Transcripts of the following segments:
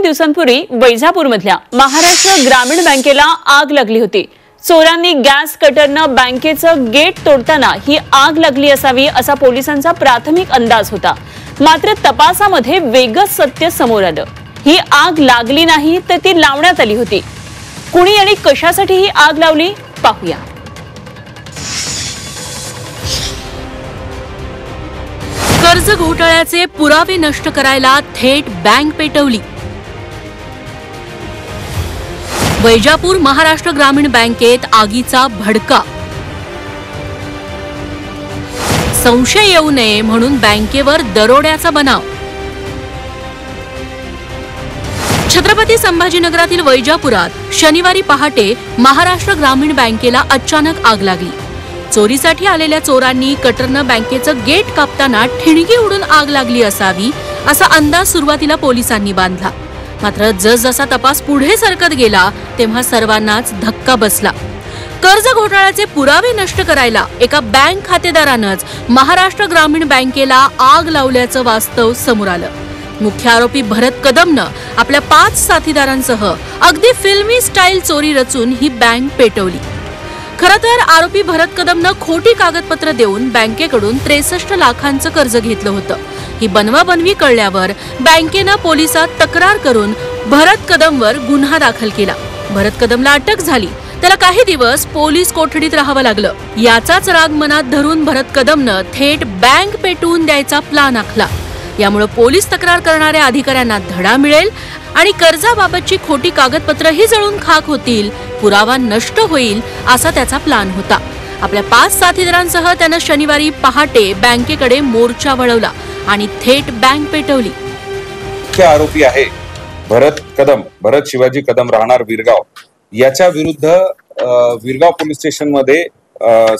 दिवसांपूर्वी वैजापूरमधल्या महाराष्ट्र ग्रामीण बँकेला आग लागली होती। चोरांनी गॅस कटरनं बँकेचं गेट तोडताना ही आग लागली असावी असा पोलिसांचा प्राथमिक अंदाज होता। मात्र तपासामध्ये वेगळंच सत्य समोर आलं। ही आग लागली नाही तर ती लावण्यात आली होती। कुणी आणि कशासाठी ही आग लावली पाहूया। कर्ज घोटाळ्याचे पुरावे नष्ट करायला थेट बँक पेटवली। वैजापूर महाराष्ट्र ग्रामीण बँकेत आगीचा भडका। संशय येऊ नये म्हणून बँकेवर दरोड्याचा बनाव। छत्रपती संभाजीनगरातील वैजापुरात शनिवारी पहाटे महाराष्ट्र ग्रामीण बँकेला अचानक आग लागली। चोरीसाठी आलेल्या चोरांनी कटरनं बँकेचं गेट कापताना ठिणगी उडून आग लागली असावी असा अंदाज सुरुवातीला पोलिसांनी बांधला। मात्र जसजसा तपास पुढे सरकत गेला तेव्हा सर्वांनाच धक्का बसला। कर्ज घोटाळ्याचे पुरावे नष्ट करायला एका बँक खातेदारानंच महाराष्ट्र ग्रामीण बँकेला आग लावल्याचं वास्तव समोर आलं। मुख्य आरोपी भरत कदमनं आपल्या 5 साथीदारांसह अगदी फिल्मी स्टाईल चोरी रचून ही बँक पेटवली। खरं तर आरोपी भरत कदमनं खोटी कागदपत्र देऊन बँकेकडून 63 लाखांचं कर्ज घेतलं होतं। ही बनवाबनवी कळल्यावर बँकेनं पोलिसात तक्रार करून भरत कदमवर गुन्हा दाखल केला। भरत कदमला अटक झाली। त्याला काही दिवस पोलीस कोठडीत राहावं लागलं। याचाच राग मनात धरून भरत कदमनं थेट बँक पेटवून द्यायचा प्लान आखला। यामुळे पोलीस तक्रार करणाऱ्या अधिकाऱ्यांना धडा मिळेल आणि कर्जाबाबतची खोटी कागदपत्रही जळून खाक होतील, पुरावा नष्ट होईल असा त्याचा प्लान होता। आपल्या 5 साथीदारांसह त्यानं शनिवारी पहाटे बँकेकडे मोर्चा वळवला आणि थेट बँक पेटवली। मुख्य आरोपी आहे भरत शिवाजी कदम राहणार विरगाव। याच्या विरुद्ध विरगाव पोलीस स्टेशन मध्ये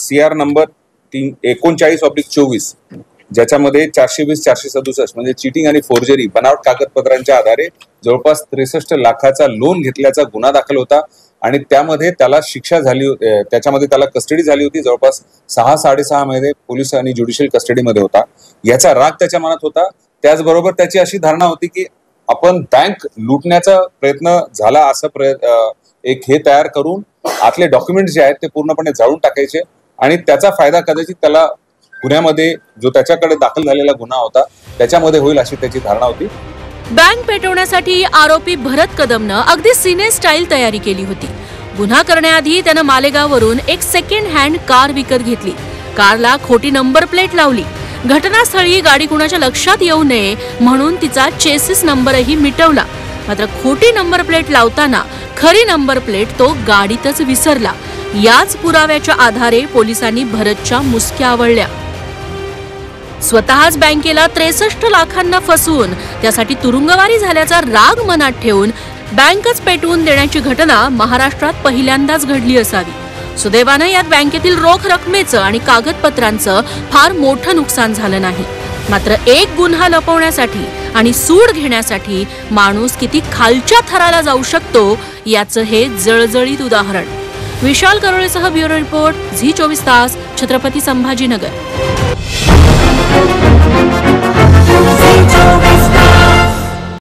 CR नंबर 39/24 ज्याच्यामध्ये 420 467 म्हणजे चीटिंग आणि फोर्जरी बनावट कागदपत्रांच्या आधारे जवळपास 63 लाखाचा लोन घेतल्याचा गुन्हा दाखल होता आणि त्यामध्ये त्याला शिक्षा झाली। त्याच्यामध्ये त्याला कस्टडी झाली होती। जवळपास 6-6.5 महिने पोलीस आणि ज्युडिशियल कस्टडीमध्ये होता। याचा राग त्याच्या मनात होता। त्याचबरोबर त्याची अशी धारणा होती की आपण बँक लुटण्याचा प्रयत्न झाला असं एक हे तयार करून आतले डॉक्युमेंट्स जे आहेत ते पूर्णपणे जाळून टाकायचे आणि त्याचा फायदा कदाचित त्याला गुन्ह्यामध्ये जो त्याच्याकडे दाखल झालेला गुन्हा होता त्याच्यामध्ये होईल अशी त्याची धारणा होती। बँक पेटवण्यासाठी आरोपी भरत कदमनं अगदी सिने स्टाईल तयारी केली होती। गुन्हा करण्याआधी त्यानं मालेगाववरून एक सेकंड हँड कार विकत घेतली। कारला खोटी नंबर प्लेट लावली। घटनास्थळी गाडी कुणाच्या लक्षात येऊ नये म्हणून तिचा चेसिस नंबरही मिटवला। मात्र खोटी नंबर प्लेट लावताना खरी नंबर प्लेट तो गाडीतच विसरला। याच पुराव्याच्या आधारे पोलिसांनी भरतच्या मुसक्या आवळल्या। स्वतःच बँकेला 63 लाखांना फसवून त्यासाठी तुरुंगवारी झाल्याचा राग मनात ठेवून बँकच पेटवून देण्याची घटना महाराष्ट्रात पहिल्यांदाच घडली असावी। सुदैवानं यात बँकेतील रोख रकमेचं आणि कागदपत्रांचं फार मोठं नुकसान झालं नाही। मात्र एक गुन्हा लपवण्यासाठी आणि सूड घेण्यासाठी माणूस किती खालच्या थराला जाऊ शकतो याचं हे जळजळीत उदाहरण। विशाल करोळेसह ब्युरो रिपोर्ट, झी 24 तास, छत्रपती संभाजीनगर।